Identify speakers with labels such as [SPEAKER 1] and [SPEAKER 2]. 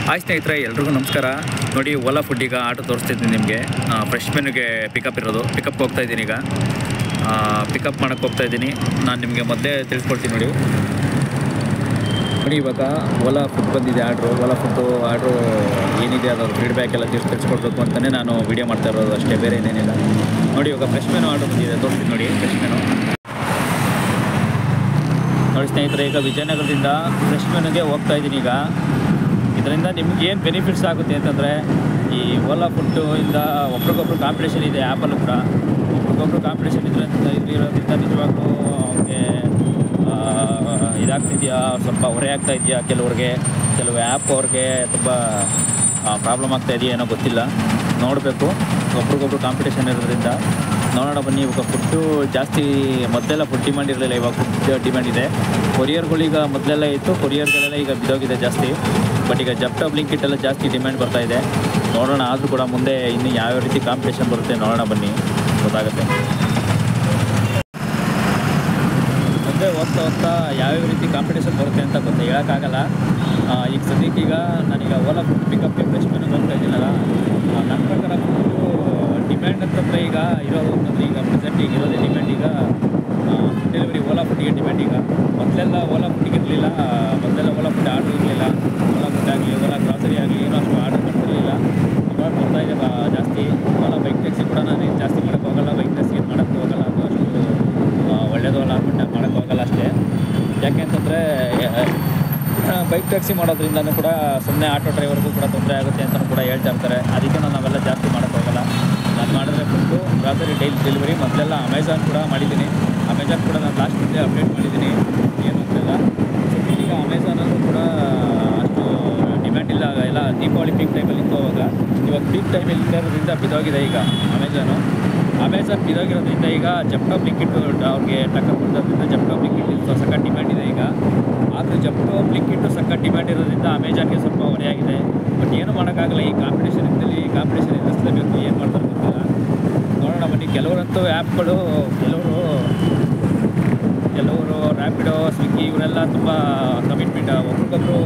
[SPEAKER 1] Hi ಸ್ನೇಹಿತರೆ, ಎಲ್ರಿಗೂ ನಮಸ್ಕಾರ. ನೋಡಿ, ಓಲಾ ಫುಡ್ ಈಗ ಆಟೋ ತೋರಿಸ್ತಿದ್ದೀನಿ ನಿಮಗೆ. ಫ್ರೆಶ್ ಮೆನ್ಗೆ ಪಿಕಪ್ ಇರೋದು. ಪಿಕಪ್ಗೆ ಹೋಗ್ತಾಯಿದ್ದೀನಿ ಈಗ. ಪಿಕಪ್ ಮಾಡೋಕ್ಕೆ ಹೋಗ್ತಾಯಿದ್ದೀನಿ. ನಾನು ನಿಮಗೆ ಮೊದಲೇ ತಿಳಿಸ್ಕೊಡ್ತೀನಿ. ನೋಡಿ ಇವಾಗ ಓಲಾ ಫುಡ್ ಬಂದಿದೆ ಆರ್ಡ್ರು. ಓಲಾ ಫುಡ್ಡು ಆರ್ಡ್ರು ಏನಿದೆ ಅದರ ಫೀಡ್ಬ್ಯಾಕ್ ಎಲ್ಲ ತಿಳಿಸ್ಕೊಡ್ಬೇಕು ಅಂತಲೇ ನಾನು ವೀಡಿಯೋ ಮಾಡ್ತಾ ಇರೋದು ಅಷ್ಟೇ, ಬೇರೆ ಏನೇನಿಲ್ಲ. ನೋಡಿ ಇವಾಗ ಫ್ರೆಶ್ ಮೆನು ಆರ್ಡ್ರ್ ಬಂದಿದೆ, ತೋರಿಸ್ತೀನಿ ನೋಡಿ ಫ್ರೆಶ್ ಮೆನು. ನೋಡಿ ಸ್ನೇಹಿತರೆ, ಈಗ ವಿಜಯನಗರದಿಂದ ಫ್ರೆಶ್ ಮೆನುಗೆ ಹೋಗ್ತಾಯಿದ್ದೀನಿ ಈಗ. ಇದರಿಂದ ನಿಮ್ಗೆ ಏನು ಬೆನಿಫಿಟ್ಸ್ ಆಗುತ್ತೆ ಅಂತಂದರೆ, ಈ ಓಲಾ ಫುಡ್ಡು ಇಂದ ಒಬ್ರಿಗೊಬ್ರು ಕಾಂಪಿಟೇಷನ್ ಇದೆ ಆ್ಯಪಲ್ಲೂ ಕೂಡ. ಒಬ್ರಿಗೊಬ್ರು ಕಾಂಪಿಟೇಷನ್ ಇರೋದ್ರಿಂದ ನಿಜವಾಗ್ಲೂ ಅವ್ರಿಗೆ ಇದಾಗ್ತಿದೆಯಾ, ಸ್ವಲ್ಪ ಹೊರೆ ಆಗ್ತಾ ಇದೆಯಾ ಕೆಲವ್ರಿಗೆ. ಕೆಲವು ಆ್ಯಪ್ ಅವ್ರಿಗೆ ತುಂಬ ಪ್ರಾಬ್ಲಮ್ ಆಗ್ತಾಯಿದೆಯಾ ಏನೋ ಗೊತ್ತಿಲ್ಲ, ನೋಡಬೇಕು. ಒಬ್ರಿಗೊಬ್ರು ಕಾಂಪಿಟೇಷನ್ ಇರೋದ್ರಿಂದ ನೋಡೋಣ ಬನ್ನಿ. ಇವಾಗ ಫುಡ್ಡು ಜಾಸ್ತಿ, ಮೊದಲೆಲ್ಲ ಫುಡ್ ಡಿಮ್ಯಾಂಡ್ ಇರಲಿಲ್ಲ, ಇವಾಗ ಫುಡ್ ಡಿಮ್ಯಾಂಡ್ ಇದೆ. ಕೊರಿಯರ್ಗಳೀಗ ಮೊದಲೆಲ್ಲ ಇತ್ತು, ಕೊರಿಯರ್ಗಳೆಲ್ಲ ಈಗ ಬಿದ್ದೋಗಿದೆ ಜಾಸ್ತಿ. ಬಟ್ ಈಗ ಜೆಪ್ಟೋ ಬ್ಲಿಂಕಿಟ್ ಎಲ್ಲ ಜಾಸ್ತಿ ಡಿಮ್ಯಾಂಡ್ ಬರ್ತಾಯಿದೆ. ನೋಡೋಣ, ಆದರೂ ಕೂಡ ಮುಂದೆ ಇನ್ನು ಯಾವ್ಯಾವ ರೀತಿ ಕಾಂಪಿಟೇಷನ್ ಬರುತ್ತೆ ನೋಡೋಣ ಬನ್ನಿ, ಗೊತ್ತಾಗುತ್ತೆ. ಮುಂದೆ ಹೋಗ್ತಾ ಯಾವ್ಯಾವ ರೀತಿ ಕಾಂಪಿಟೇಷನ್ ಬರುತ್ತೆ ಅಂತ ಹೇಳೋಕ್ಕಾಗಲ್ಲ. ಈಗ ಸದ್ಯಕ್ಕೀಗ ನಾನೀಗ ಓಲಾ ಫುಡ್ ಪಿಕಪ್ಗೆ ಫ್ರೆಶ್ ಮೆನುಗೆ ಹೋಗ್ತಾ ಇದ್ದೀನಲ್ಲ, ನನ್ನ ಪ್ರಕಾರ ಫುಡ್ಡು ಡಿಮ್ಯಾಂಡ್ ಅಂತಂದರೆ ಈಗ ಇರೋದು ಅಂತಂದರೆ, ಈಗ ಪ್ರೆಸೆಂಟ್ ಈಗ ಇರೋದೇ ಡಿಮ್ಯಾಂಡ್. ಈಗ ಫುಡ್ ಡೆಲಿವರಿ ಓಲಾ ಫುಡ್ಗೆ ಡಿಮ್ಯಾಂಡ್. ಈಗ ಮೊದಲೆಲ್ಲ ಓಲಾ ಫುಡ್ಗೆ ಇರಲಿಲ್ಲ, ಮೊದಲೆಲ್ಲ ಓಲಾ ಫುಡ್ ಆರ್ಡ್ರ್ ಇರಲಿಲ್ಲ. ಓಲಾ ಫುಡ್ ಆಗಲಿ, ಓಲಾ ಗ್ರಾಸರಿ ಆಗಲಿ ಏನೋ ಅಷ್ಟು ಆರ್ಡ್ರ್ ಮಾಡ್ತಿರಲಿಲ್ಲ. ಇವಾಗ ಬರ್ತಾಯಿದೆ ಜಾಸ್ತಿ. ಓಲಾ ಬೈಕ್ ಟ್ಯಾಕ್ಸಿ ಕೂಡ ನಾನು ಜಾಸ್ತಿ ಮಾಡೋಕ್ಕೆ ಹೋಗಲ್ಲ, ಬೈಕ್ ಟ್ಯಾಕ್ಸಿ ಏನು ಮಾಡೋಕ್ಕೆ ಹೋಗಲ್ಲ, ಅದು ಅಷ್ಟು ಒಳ್ಳೆಯದು ಅಲ್ಲ ಅಂದ್ಬಿಟ್ಟು ಮಾಡೋಕ್ಕೆ ಹೋಗಲ್ಲ ಅಷ್ಟೇ. ಯಾಕೆ ಅಂತಂದರೆ ಬೈಕ್ ಟ್ಯಾಕ್ಸಿ ಮಾಡೋದ್ರಿಂದನೂ ಕೂಡ ಸುಮ್ಮನೆ ಆಟೋ ಡ್ರೈವರ್ಗೂ ಕೂಡ ತೊಂದರೆ ಆಗುತ್ತೆ ಅಂತಲೂ ಕೂಡ ಹೇಳ್ತಾ ಇರ್ತಾರೆ. ಅದಕ್ಕೆ ನಾವೆಲ್ಲ ಜಾಸ್ತಿ ಮಾಡೋಕ್ಕೆ ಹೋಗಲ್ಲ. ನಾನು ಮಾಡಿದ್ರೆ ಫುಡ್ಡು ಗ್ರಾಸರಿ ಡೆಲಿವರಿ ಮೊದಲೆಲ್ಲ ಅಮೆಝಾನ್ ಕೂಡ ಮಾಡಿದ್ದೀನಿ. ಅಮೆಝಾನ್ ಕೂಡ ನಾನು ಲಾಸ್ಟ್ ಮುಂದೆ ಅಪ್ಡೇಟ್ ಮಾಡಿದ್ದೀನಿ, ಏನು ಅಂತೆಲ್ಲ. ಈಗ ಅಮೆಝಾನಲ್ಲೂ ಕೂಡ ಅಷ್ಟು ಡಿಮ್ಯಾಂಡ್ ಇಲ್ಲ. ಎಲ್ಲ ದೀಪಾವಳಿ ಪೀಕ್ ಟೈಮಲ್ಲಿ ಇತ್ತು ಅವಾಗ. ಇವಾಗ ಪೀಕ್ ಟೈಮಲ್ಲಿ ಇರೋದ್ರಿಂದ ಬಿದ್ದೋಗಿದೆ ಈಗ ಅಮೆಝಾನ್ ಬಿದ್ದೋಗಿರೋದ್ರಿಂದ ಈಗ ಜೆಪ್ಟೋ ಬ್ಲಿಂಕಿಟ್ ಅವ್ರಿಗೆ ಟಕ್ಕರ್ ಕೊಡೋದ್ರಿಂದ ಜೆಪ್ಟೋ ಬ್ಲಿಂಕಿಟ್ ಸಖತ್ ಡಿಮ್ಯಾಂಡ್ ಇದೆ ಈಗ. ಆದರೂ ಜೆಪ್ಟೋ ಬ್ಲಿಂಕಿಟ್ಟು ಸಖತ್ ಡಿಮ್ಯಾಂಡ್ ಇರೋದ್ರಿಂದ ಅಮೆಝಾನ್ಗೆ ಸ್ವಲ್ಪ ಹೊರೆಯಾಗಿದೆ. ಬಟ್ ಏನು ಮಾಡೋಕ್ಕಾಗಲ್ಲ, ಈ ಕಾಂಪಿಟೇಷನ್ ಎದುರಿಸಲೇಬೇಕು. ಏನು ಮಾಡ್ತಾರೆ ಗೊತ್ತಿಲ್ಲ, ನೋಡೋಣ ಬನ್ನಿ. ಕೆಲವರಂತೂ ಆ್ಯಪ್ಗಳು, ಕೆಲವರು ರ್ಯಾಪಿಡೋ, ಸ್ವಿಗ್ಗಿ ಇವರೆಲ್ಲ ತುಂಬ ಕಮಿಟ್ಮೆಂಟ್, ಒಬ್ರಿಗೊಬ್ರು